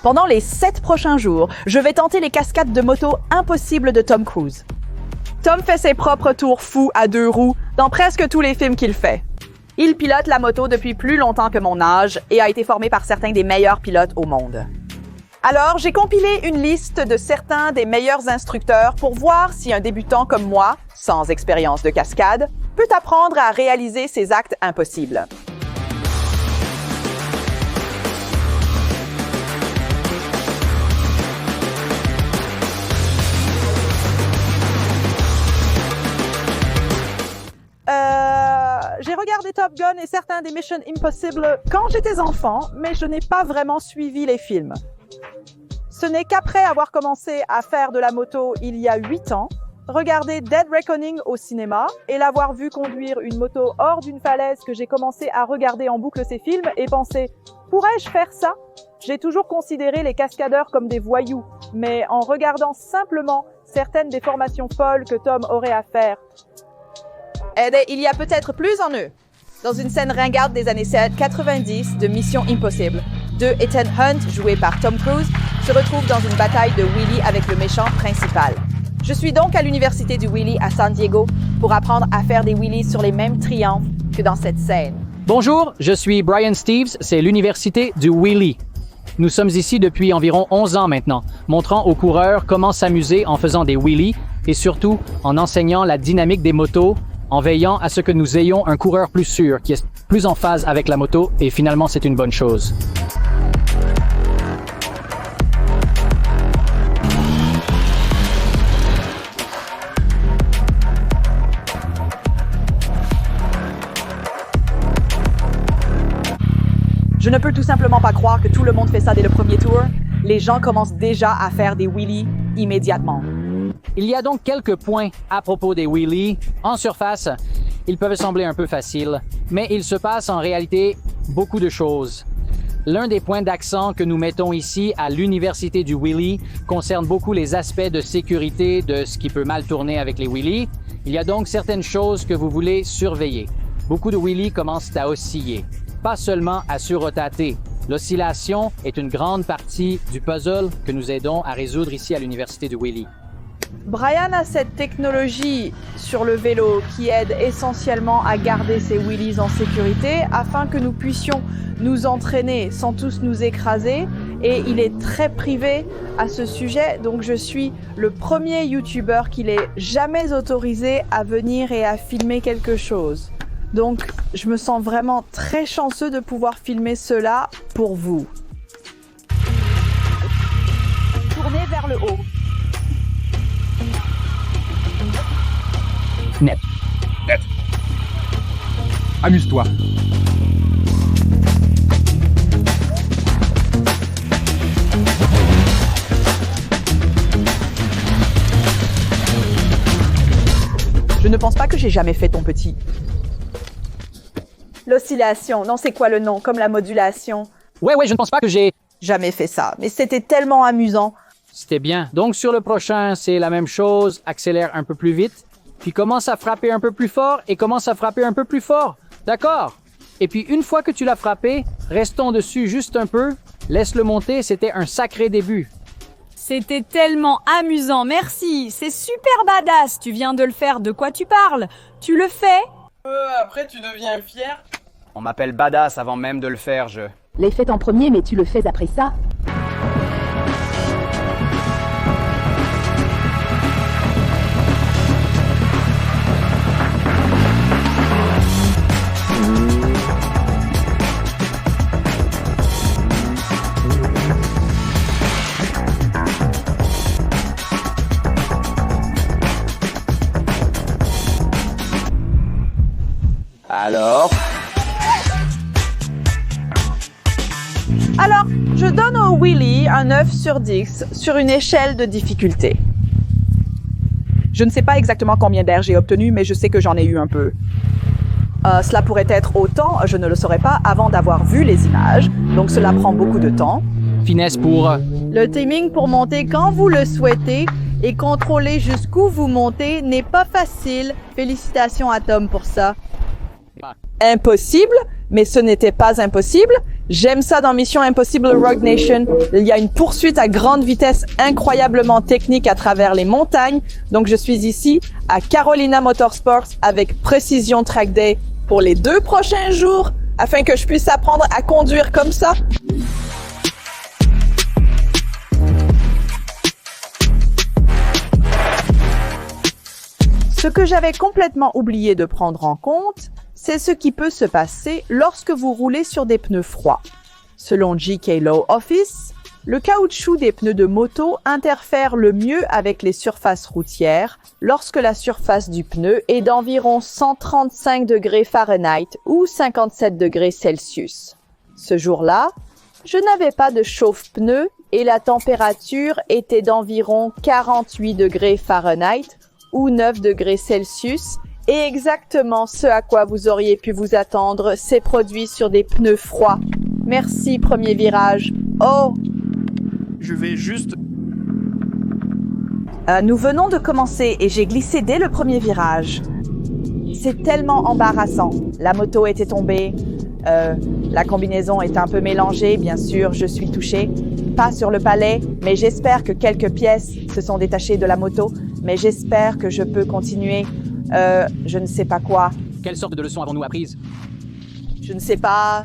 Pendant les 7 prochains jours, je vais tenter les cascades de moto impossibles de Tom Cruise. Tom fait ses propres tours fous à 2 roues dans presque tous les films qu'il fait. Il pilote la moto depuis plus longtemps que mon âge et a été formé par certains des meilleurs pilotes au monde. Alors, j'ai compilé une liste de certains des meilleurs instructeurs pour voir si un débutant comme moi, sans expérience de cascade, peut apprendre à réaliser ces actes impossibles. J'ai regardé Top Gun et certains des Mission Impossible quand j'étais enfant, mais je n'ai pas vraiment suivi les films. Ce n'est qu'après avoir commencé à faire de la moto il y a 8 ans, regarder Dead Reckoning au cinéma et l'avoir vu conduire une moto hors d'une falaise que j'ai commencé à regarder en boucle ces films et penser « Pourrais-je faire ça ?» J'ai toujours considéré les cascadeurs comme des voyous, mais en regardant simplement certaines des formations folles que Tom aurait à faire, il y a peut-être plus en eux. Dans une scène ringarde des années 90 de Mission Impossible, Ethan Hunt, joué par Tom Cruise, se retrouve dans une bataille de wheelie avec le méchant principal. Je suis donc à l'université du wheelie à San Diego pour apprendre à faire des wheelies sur les mêmes triangles que dans cette scène. Bonjour, je suis Brian Steves, c'est l'université du wheelie. Nous sommes ici depuis environ 11 ans maintenant, montrant aux coureurs comment s'amuser en faisant des wheelies et surtout en enseignant la dynamique des motos, en veillant à ce que nous ayons un coureur plus sûr, qui est plus en phase avec la moto, et finalement c'est une bonne chose. Je ne peux tout simplement pas croire que tout le monde fait ça dès le premier tour. Les gens commencent déjà à faire des wheelies immédiatement. Il y a donc quelques points à propos des wheelies. En surface, ils peuvent sembler un peu faciles, mais il se passe en réalité beaucoup de choses. L'un des points d'accent que nous mettons ici à l'université du wheelie concerne beaucoup les aspects de sécurité de ce qui peut mal tourner avec les wheelies. Il y a donc certaines choses que vous voulez surveiller. Beaucoup de wheelies commencent à osciller, pas seulement à surrotater. L'oscillation est une grande partie du puzzle que nous aidons à résoudre ici à l'université du wheelie. Brian a cette technologie sur le vélo qui aide essentiellement à garder ses wheelies en sécurité afin que nous puissions nous entraîner sans tous nous écraser, et il est très privé à ce sujet, donc je suis le premier YouTuber qu'il ait jamais autorisé à venir et à filmer quelque chose. Donc je me sens vraiment très chanceux de pouvoir filmer cela pour vous. Tournez vers le haut. Net. Amuse-toi. Je ne pense pas que j'ai jamais fait ton petit. L'oscillation, non, c'est quoi le nom? Comme la modulation. Ouais, je ne pense pas que j'ai Jamais fait ça, mais c'était tellement amusant. C'était bien. Donc sur le prochain, c'est la même chose. Accélère un peu plus vite. Puis commence à frapper un peu plus fort et commence à frapper un peu plus fort. D'accord? Et puis une fois que tu l'as frappé, restons dessus juste un peu. Laisse-le monter, c'était un sacré début. C'était tellement amusant, merci. C'est super badass, tu viens de le faire, de quoi tu parles? Tu le fais? Après tu deviens fier. On m'appelle Badass avant même de le faire, je... L'ai fait en premier, mais tu le fais après ça. Alors, je donne au wheelie un 9 sur 10 sur une échelle de difficulté. Je ne sais pas exactement combien d'air j'ai obtenu, mais je sais que j'en ai eu un peu. Cela pourrait être autant, je ne le saurais pas avant d'avoir vu les images, donc cela prend beaucoup de temps. Finesse pour... Le timing pour monter quand vous le souhaitez et contrôler jusqu'où vous montez n'est pas facile. Félicitations à Tom pour ça. Impossible? mais ce n'était pas impossible. J'aime ça dans Mission Impossible Rogue Nation. Il y a une poursuite à grande vitesse incroyablement technique à travers les montagnes. Donc je suis ici à Carolina Motorsports avec Precision Track Day pour les 2 prochains jours afin que je puisse apprendre à conduire comme ça. Ce que j'avais complètement oublié de prendre en compte, c'est ce qui peut se passer lorsque vous roulez sur des pneus froids. Selon GK Low Office, le caoutchouc des pneus de moto interfère le mieux avec les surfaces routières lorsque la surface du pneu est d'environ 135 degrés Fahrenheit ou 57 degrés Celsius. Ce jour-là, je n'avais pas de chauffe-pneus et la température était d'environ 48 degrés Fahrenheit ou 9 degrés Celsius. Et exactement ce à quoi vous auriez pu vous attendre, c'est produit sur des pneus froids. Merci, premier virage. Oh! Je vais juste... Nous venons de commencer et j'ai glissé dès le premier virage. C'est tellement embarrassant. La moto était tombée. La combinaison est un peu mélangée. Bien sûr, je suis touchée. Pas sur le palais, mais j'espère que quelques pièces se sont détachées de la moto. Mais j'espère que je peux continuer. Je ne sais pas quoi. Quelle sorte de leçon avons-nous apprises? Je ne sais pas.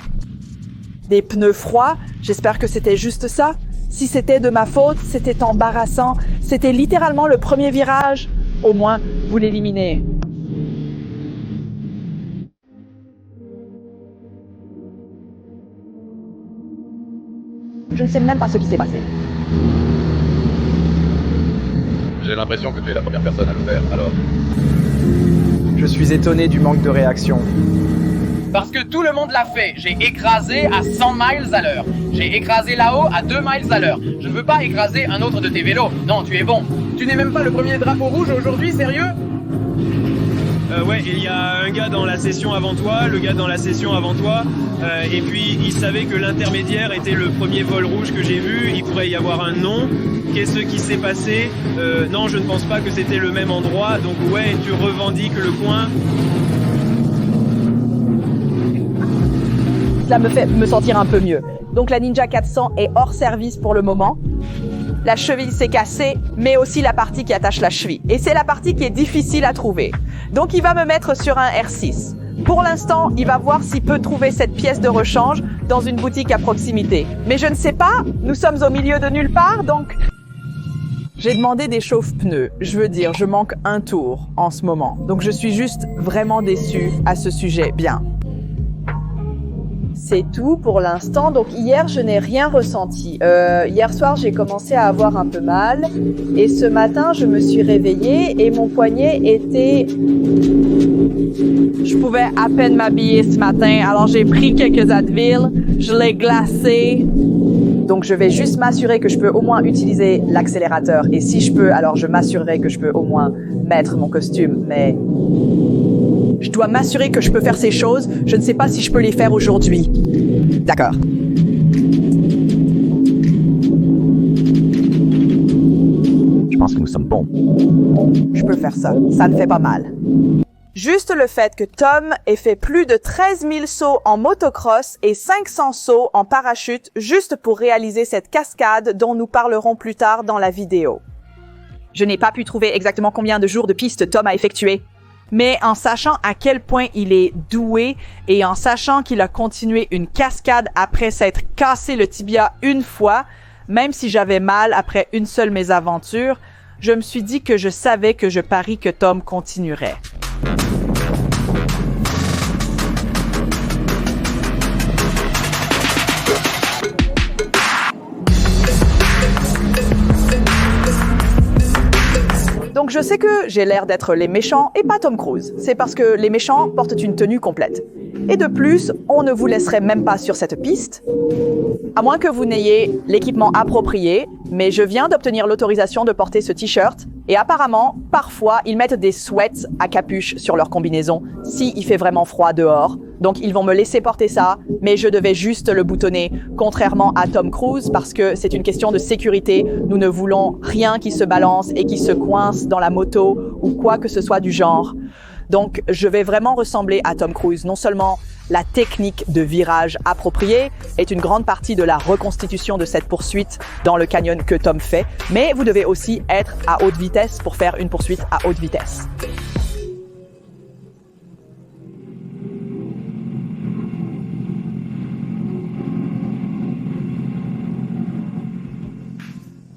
Des pneus froids? J'espère que c'était juste ça. Si c'était de ma faute, c'était embarrassant. C'était littéralement le premier virage. Au moins, vous l'éliminez. Je ne sais même pas ce qui s'est passé. J'ai l'impression que tu es la première personne à le faire, alors... Je suis étonné du manque de réaction. Parce que tout le monde l'a fait. J'ai écrasé à 100 miles à l'heure. J'ai écrasé là-haut à 2 miles à l'heure. Je ne veux pas écraser un autre de tes vélos. Non, tu es bon. Tu n'es même pas le premier drapeau rouge aujourd'hui, sérieux? Ouais, il y a un gars dans la session avant toi, le gars dans la session avant toi, et puis il savait que l'intermédiaire était le premier vol rouge que j'ai vu, il pourrait y avoir un nom. Qu'est-ce qui s'est passé? Non, je ne pense pas que c'était le même endroit, donc ouais, tu revendiques le coin. Cela me fait me sentir un peu mieux. Donc la Ninja 400 est hors service pour le moment. La cheville s'est cassée, mais aussi la partie qui attache la cheville. Et c'est la partie qui est difficile à trouver. Donc il va me mettre sur un R6. Pour l'instant, il va voir s'il peut trouver cette pièce de rechange dans une boutique à proximité. Mais je ne sais pas, nous sommes au milieu de nulle part, donc... J'ai demandé des chauffe-pneus. Je veux dire, je manque un tour en ce moment. Donc je suis juste vraiment déçue à ce sujet. Bien. C'est tout pour l'instant. Donc hier, je n'ai rien ressenti. Hier soir, j'ai commencé à avoir un peu mal. Et ce matin, je me suis réveillée et mon poignet était... Je pouvais à peine m'habiller ce matin. Alors j'ai pris quelques Advil, je l'ai glacé. Donc je vais juste m'assurer que je peux au moins utiliser l'accélérateur. Et si je peux, alors je m'assurerai que je peux au moins mettre mon costume. Mais... je dois m'assurer que je peux faire ces choses. Je ne sais pas si je peux les faire aujourd'hui. D'accord. Je pense que nous sommes bons. Je peux faire ça. Ça ne fait pas mal. Juste le fait que Tom ait fait plus de 13 000 sauts en motocross et 500 sauts en parachute juste pour réaliser cette cascade dont nous parlerons plus tard dans la vidéo. Je n'ai pas pu trouver exactement combien de jours de piste Tom a effectué. Mais en sachant à quel point il est doué et en sachant qu'il a continué une cascade après s'être cassé le tibia une fois, même si j'avais mal après une seule mésaventure, je me suis dit que je savais que je parie que Tom continuerait. Donc je sais que j'ai l'air d'être les méchants et pas Tom Cruise. C'est parce que les méchants portent une tenue complète. Et de plus, on ne vous laisserait même pas sur cette piste, à moins que vous n'ayez l'équipement approprié, mais je viens d'obtenir l'autorisation de porter ce t-shirt, et apparemment, parfois, ils mettent des sweats à capuche sur leur combinaison, s'il fait vraiment froid dehors. Donc ils vont me laisser porter ça, mais je devais juste le boutonner, contrairement à Tom Cruise, parce que c'est une question de sécurité. Nous ne voulons rien qui se balance et qui se coince dans la moto ou quoi que ce soit du genre. Donc je vais vraiment ressembler à Tom Cruise. Non seulement La technique de virage appropriée est une grande partie de la reconstitution de cette poursuite dans le canyon que Tom fait, mais vous devez aussi être à haute vitesse pour faire une poursuite à haute vitesse.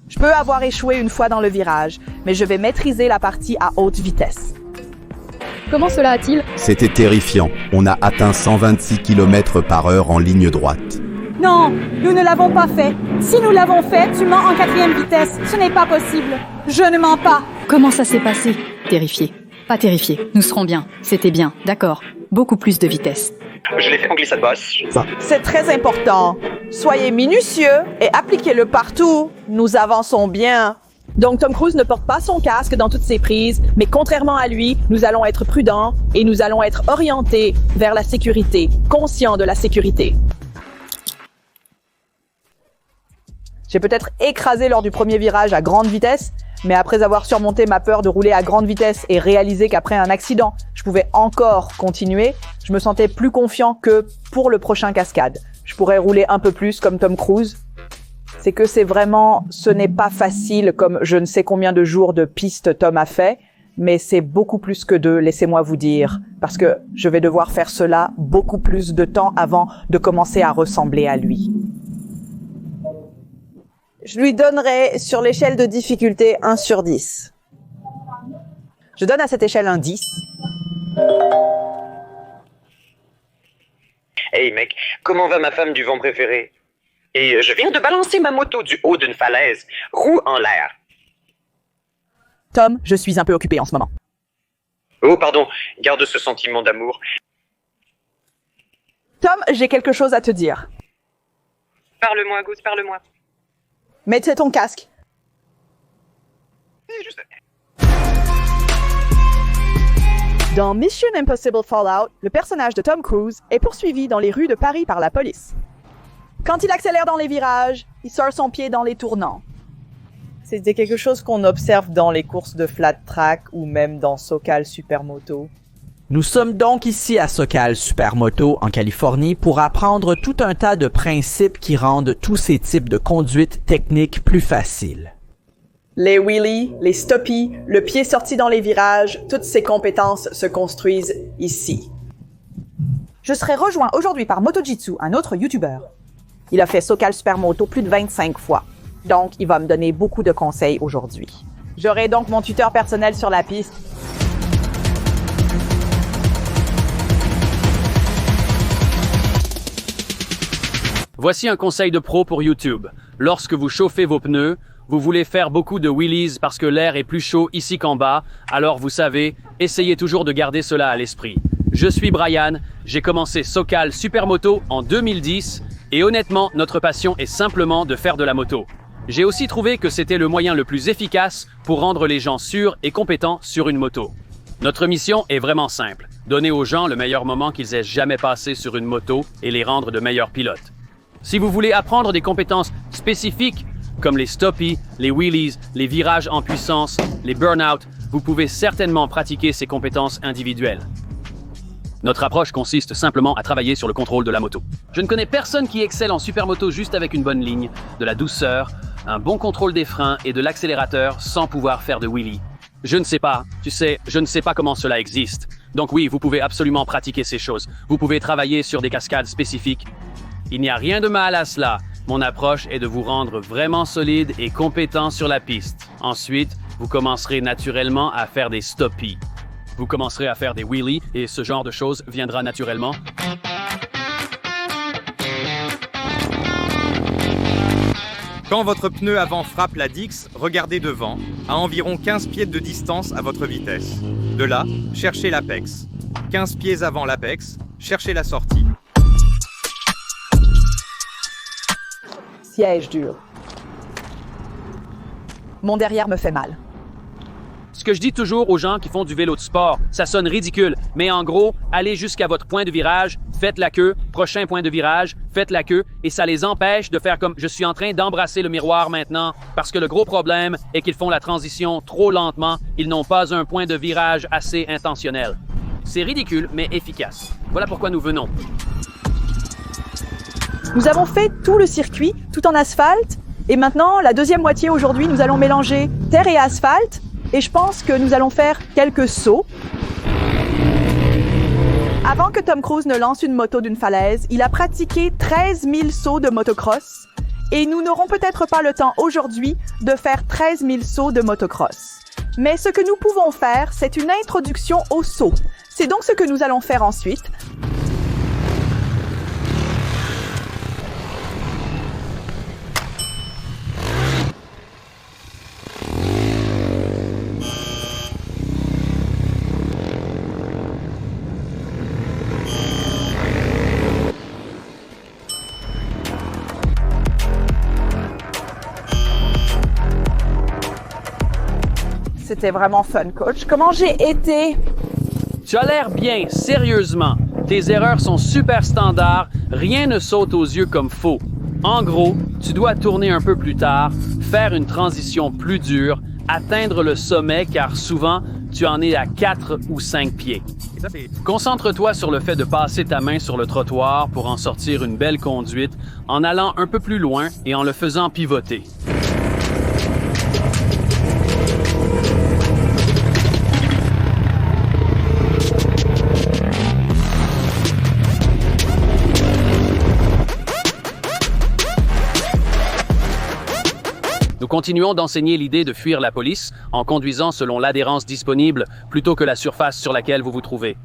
Je peux avoir échoué une fois dans le virage, mais je vais maîtriser la partie à haute vitesse. Comment cela a-t-il? C'était terrifiant. On a atteint 126 km/h en ligne droite. Non, nous ne l'avons pas fait. Si nous l'avons fait, tu mens en 4e vitesse. Ce n'est pas possible. Je ne mens pas. Comment ça s'est passé? Terrifié. Pas terrifié. Nous serons bien. C'était bien. D'accord. Beaucoup plus de vitesse. Je l'ai fait en glissade basse. C'est très important. Soyez minutieux et appliquez-le partout. Nous avançons bien. Donc Tom Cruise ne porte pas son casque dans toutes ses prises, mais contrairement à lui, nous allons être prudents et nous allons être orientés vers la sécurité, conscients de la sécurité. J'ai peut-être écrasé lors du premier virage à grande vitesse, mais après avoir surmonté ma peur de rouler à grande vitesse et réalisé qu'après un accident, je pouvais encore continuer, je me sentais plus confiant que pour le prochain cascade. Je pourrais rouler un peu plus comme Tom Cruise. C'est que ce n'est pas facile comme je ne sais combien de jours de piste Tom a fait, mais c'est beaucoup plus que 2, laissez-moi vous dire, parce que je vais devoir faire cela beaucoup plus de temps avant de commencer à ressembler à lui. Je lui donnerai sur l'échelle de difficulté 1 sur 10. Je donne à cette échelle un 10. Hey mec, comment va ma femme du vent préférée? Et je viens de balancer ma moto du haut d'une falaise. Roue en l'air. Tom, je suis un peu occupé en ce moment. Oh pardon, garde ce sentiment d'amour. Tom, j'ai quelque chose à te dire. Parle-moi, Goose, parle-moi. Mets ton casque. Dans Mission Impossible Fallout, le personnage de Tom Cruise est poursuivi dans les rues de Paris par la police. Quand il accélère dans les virages, il sort son pied dans les tournants. C'était quelque chose qu'on observe dans les courses de flat track ou même dans SoCal Supermoto. Nous sommes donc ici à SoCal Supermoto en Californie pour apprendre tout un tas de principes qui rendent tous ces types de conduite techniques plus faciles. Les wheelies, les stoppies, le pied sorti dans les virages, toutes ces compétences se construisent ici. Je serai rejoint aujourd'hui par Motojitsu, un autre YouTuber. Il a fait SoCal Supermoto plus de 25 fois, donc il va me donner beaucoup de conseils aujourd'hui. J'aurai donc mon tuteur personnel sur la piste. Voici un conseil de pro pour YouTube. Lorsque vous chauffez vos pneus, vous voulez faire beaucoup de wheelies parce que l'air est plus chaud ici qu'en bas, alors vous savez, essayez toujours de garder cela à l'esprit. Je suis Brian, j'ai commencé SoCal Supermoto en 2010 et honnêtement, notre passion est simplement de faire de la moto. J'ai aussi trouvé que c'était le moyen le plus efficace pour rendre les gens sûrs et compétents sur une moto. Notre mission est vraiment simple, donner aux gens le meilleur moment qu'ils aient jamais passé sur une moto et les rendre de meilleurs pilotes. Si vous voulez apprendre des compétences spécifiques, comme les stoppies, les wheelies, les virages en puissance, les burn-out, vous pouvez certainement pratiquer ces compétences individuelles. Notre approche consiste simplement à travailler sur le contrôle de la moto. Je ne connais personne qui excelle en supermoto juste avec une bonne ligne, de la douceur, un bon contrôle des freins et de l'accélérateur sans pouvoir faire de wheelie. Je ne sais pas, tu sais, je ne sais pas comment cela existe. Donc oui, vous pouvez absolument pratiquer ces choses. Vous pouvez travailler sur des cascades spécifiques. Il n'y a rien de mal à cela. Mon approche est de vous rendre vraiment solide et compétent sur la piste. Ensuite, vous commencerez naturellement à faire des stoppies. Vous commencerez à faire des wheelies et ce genre de choses viendra naturellement. Quand votre pneu avant frappe la Dix, regardez devant, à environ 15 pieds de distance à votre vitesse. De là, cherchez l'apex. 15 pieds avant l'apex, cherchez la sortie. Siège dur. Mon derrière me fait mal. Ce que je dis toujours aux gens qui font du vélo de sport, ça sonne ridicule, mais en gros, allez jusqu'à votre point de virage, faites la queue, prochain point de virage, faites la queue, et ça les empêche de faire comme je suis en train d'embrasser le miroir maintenant, parce que le gros problème est qu'ils font la transition trop lentement, ils n'ont pas un point de virage assez intentionnel. C'est ridicule, mais efficace. Voilà pourquoi nous venons. Nous avons fait tout le circuit, tout en asphalte. Et maintenant, la deuxième moitié aujourd'hui, nous allons mélanger terre et asphalte. Et je pense que nous allons faire quelques sauts. Avant que Tom Cruise ne lance une moto d'une falaise, il a pratiqué 13 000 sauts de motocross. Et nous n'aurons peut-être pas le temps aujourd'hui de faire 13 000 sauts de motocross. Mais ce que nous pouvons faire, c'est une introduction au saut. C'est donc ce que nous allons faire ensuite. C'était vraiment fun, coach. Comment j'ai été? Tu as l'air bien, sérieusement. Tes erreurs sont super standards, rien ne saute aux yeux comme faux. En gros, tu dois tourner un peu plus tard, faire une transition plus dure, atteindre le sommet car souvent, tu en es à 4 ou 5 pieds. Concentre-toi sur le fait de passer ta main sur le trottoir pour en sortir une belle conduite en allant un peu plus loin et en le faisant pivoter. Nous continuons d'enseigner l'idée de fuir la police en conduisant selon l'adhérence disponible plutôt que la surface sur laquelle vous vous trouvez.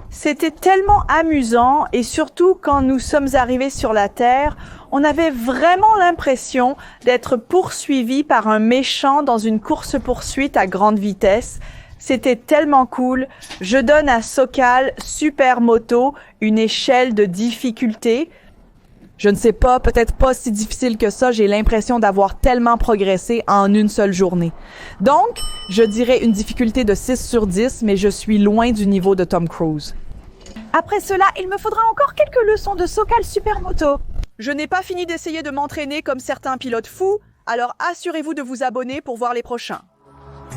C'était tellement amusant et surtout quand nous sommes arrivés sur la Terre, on avait vraiment l'impression d'être poursuivis par un méchant dans une course-poursuite à grande vitesse. C'était tellement cool. Je donne à Sokal Supermoto une échelle de difficulté. Je ne sais pas, peut-être pas si difficile que ça, j'ai l'impression d'avoir tellement progressé en une seule journée. Donc, je dirais une difficulté de 6 sur 10, mais je suis loin du niveau de Tom Cruise. Après cela, il me faudra encore quelques leçons de Sokal Supermoto. Je n'ai pas fini d'essayer de m'entraîner comme certains pilotes fous, alors assurez-vous de vous abonner pour voir les prochains.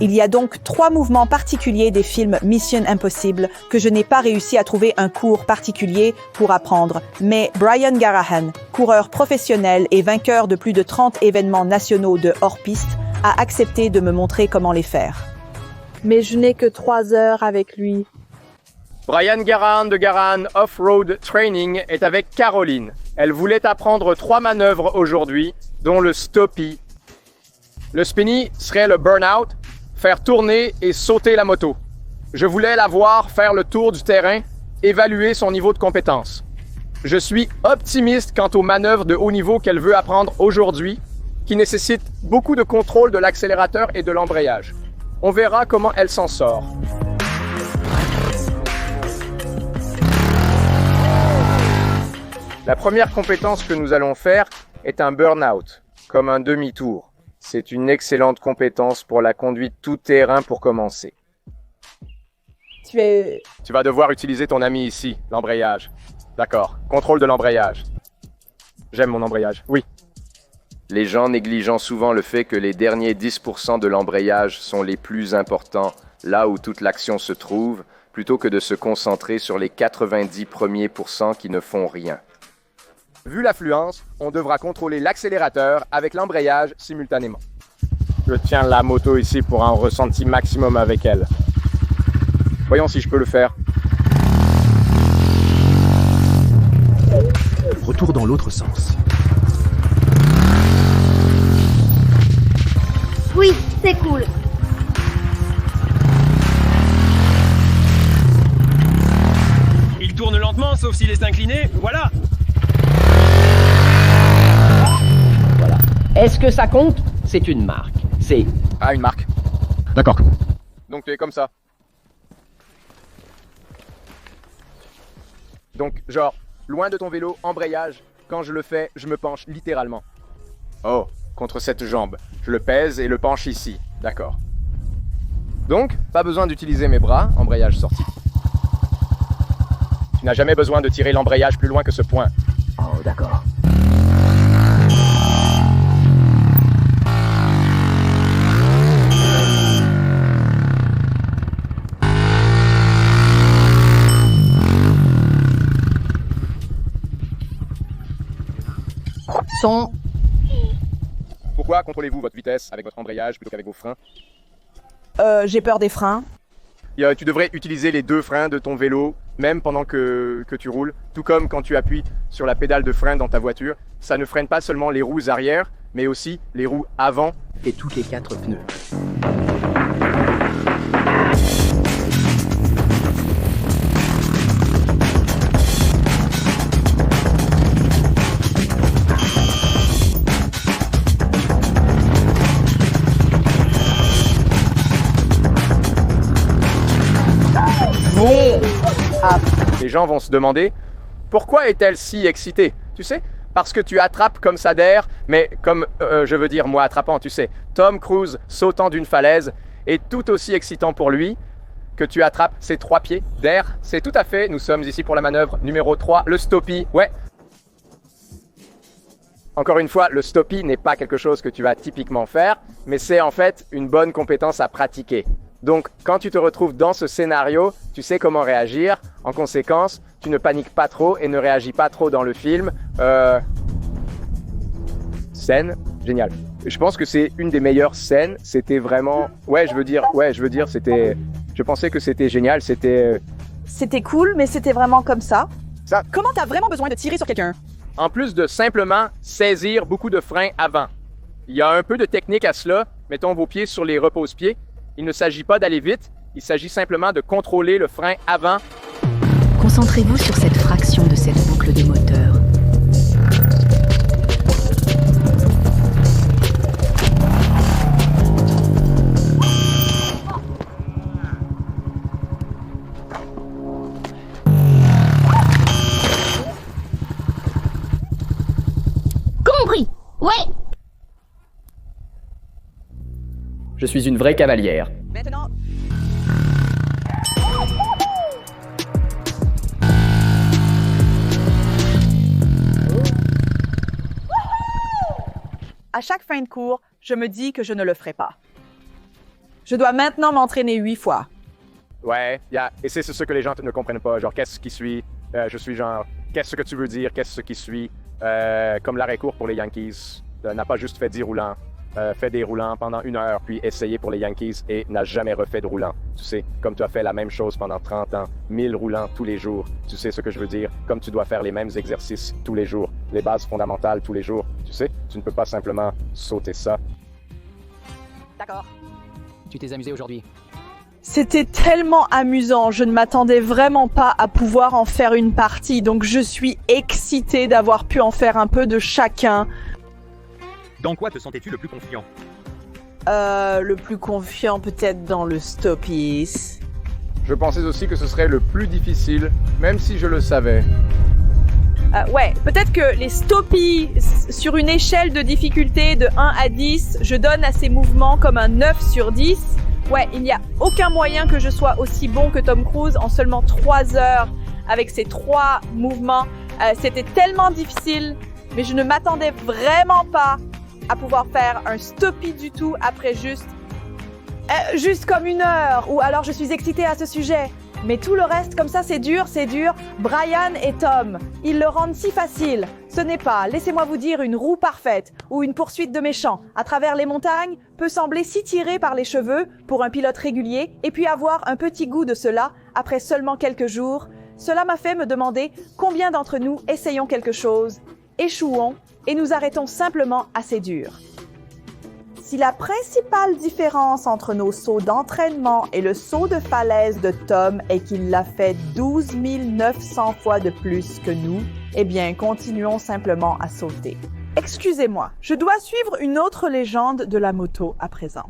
Il y a donc 3 mouvements particuliers des films Mission Impossible que je n'ai pas réussi à trouver un cours particulier pour apprendre. Mais Brian Garahan, coureur professionnel et vainqueur de plus de 30 événements nationaux de hors-piste, a accepté de me montrer comment les faire. Mais je n'ai que 3 heures avec lui. Brian Garahan de Garahan Off-Road Training est avec Caroline. Elle voulait apprendre 3 manœuvres aujourd'hui, dont le Stoppie. Le Spinny serait le Burnout, faire tourner et sauter la moto. Je voulais la voir faire le tour du terrain, évaluer son niveau de compétence. Je suis optimiste quant aux manœuvres de haut niveau qu'elle veut apprendre aujourd'hui, qui nécessitent beaucoup de contrôle de l'accélérateur et de l'embrayage. On verra comment elle s'en sort. La première compétence que nous allons faire est un burn-out, comme un demi-tour. C'est une excellente compétence pour la conduite tout-terrain pour commencer. Tu vas devoir utiliser ton ami ici, l'embrayage. D'accord, contrôle de l'embrayage. J'aime mon embrayage, oui. Les gens négligent souvent le fait que les derniers 10% de l'embrayage sont les plus importants, là où toute l'action se trouve, plutôt que de se concentrer sur les 90 premiers pourcents qui ne font rien. Vu l'affluence, on devra contrôler l'accélérateur avec l'embrayage simultanément. Je tiens la moto ici pour un ressenti maximum avec elle. Voyons si je peux le faire. Retour dans l'autre sens. Oui, c'est cool. Il tourne lentement, sauf s'il est incliné. Voilà. Est-ce que ça compte? C'est une marque. C'est... Ah, une marque. D'accord. Donc tu es comme ça. Donc, genre, loin de ton vélo, embrayage. Quand je le fais, je me penche littéralement. Oh, contre cette jambe. Je le pèse et le penche ici. D'accord. Donc, pas besoin d'utiliser mes bras, embrayage sorti. Tu n'as jamais besoin de tirer l'embrayage plus loin que ce point. Oh, d'accord. sont... Pourquoi contrôlez-vous votre vitesse avec votre embrayage plutôt qu'avec vos freins? J'ai peur des freins. Tu devrais utiliser les 2 freins de ton vélo, même pendant que tu roules, tout comme quand tu appuies sur la pédale de frein dans ta voiture. Ça ne freine pas seulement les roues arrière, mais aussi les roues avant et toutes les 4 pneus. Les gens vont se demander pourquoi est-elle si excitée? Tu sais, parce que tu attrapes comme ça d'air, mais comme je veux dire moi attrapant, tu sais, Tom Cruise sautant d'une falaise est tout aussi excitant pour lui que tu attrapes ces 3 pieds d'air. C'est tout à fait, nous sommes ici pour la manœuvre numéro 3, le stoppie. Ouais. Encore une fois, le stoppie n'est pas quelque chose que tu vas typiquement faire, mais c'est en fait une bonne compétence à pratiquer. Donc, quand tu te retrouves dans ce scénario, tu sais comment réagir. En conséquence, tu ne paniques pas trop et ne réagis pas trop dans le film. Scène, génial. Je pense que c'est une des meilleures scènes. C'était vraiment... Je pensais que c'était génial, C'était cool, mais c'était vraiment comme ça. Comment t'as vraiment besoin de tirer sur quelqu'un? En plus de simplement saisir beaucoup de freins avant. Il y a un peu de technique à cela. Mettons vos pieds sur les repose-pieds. Il ne s'agit pas d'aller vite, il s'agit simplement de contrôler le frein avant. Concentrez-vous sur cette fraction de cette boucle des moteurs. Compris. Ouais. Je suis une vraie cavalière. Maintenant... À chaque fin de cours, je me dis que je ne le ferai pas. Je dois maintenant m'entraîner 8 fois. Ouais, et c'est ce que les gens ne comprennent pas. Genre, qu'est-ce qui suit? Je suis genre, qu'est-ce que tu veux dire? Qu'est-ce qui suit? Comme l'arrêt court pour les Yankees. N'a pas juste fait 10 roulants. Fait des roulants pendant 1 heure, puis essayé pour les Yankees et n'a jamais refait de roulant. Tu sais, comme tu as fait la même chose pendant 30 ans, 1000 roulants tous les jours. Tu sais ce que je veux dire? Comme tu dois faire les mêmes exercices tous les jours, les bases fondamentales tous les jours. Tu sais, tu ne peux pas simplement sauter ça. D'accord. Tu t'es amusé aujourd'hui? C'était tellement amusant, je ne m'attendais vraiment pas à pouvoir en faire une partie, donc je suis excitée d'avoir pu en faire un peu de chacun. Dans quoi te sentais-tu le plus confiant? Le plus confiant peut-être dans le stoppies. Je pensais aussi que ce serait le plus difficile, même si je le savais. Ouais, peut-être que les stoppies, sur une échelle de difficulté de 1 à 10, je donne à ces mouvements comme un 9 sur 10. Ouais, il n'y a aucun moyen que je sois aussi bon que Tom Cruise en seulement 3 heures avec ces 3 mouvements. C'était tellement difficile, mais je ne m'attendais vraiment pas à pouvoir faire un stoppie du tout après juste comme 1 heure, ou alors je suis excitée à ce sujet. Mais tout le reste, comme ça, c'est dur. Brian et Tom, ils le rendent si facile. Ce n'est pas, laissez-moi vous dire, une roue parfaite ou une poursuite de méchants à travers les montagnes peut sembler si tiré par les cheveux pour un pilote régulier et puis avoir un petit goût de cela après seulement quelques jours. Cela m'a fait me demander combien d'entre nous essayons quelque chose, échouons et nous arrêtons simplement assez dur. Si la principale différence entre nos sauts d'entraînement et le saut de falaise de Tom est qu'il l'a fait 12 900 fois de plus que nous, eh bien, continuons simplement à sauter. Excusez-moi, je dois suivre une autre légende de la moto à présent.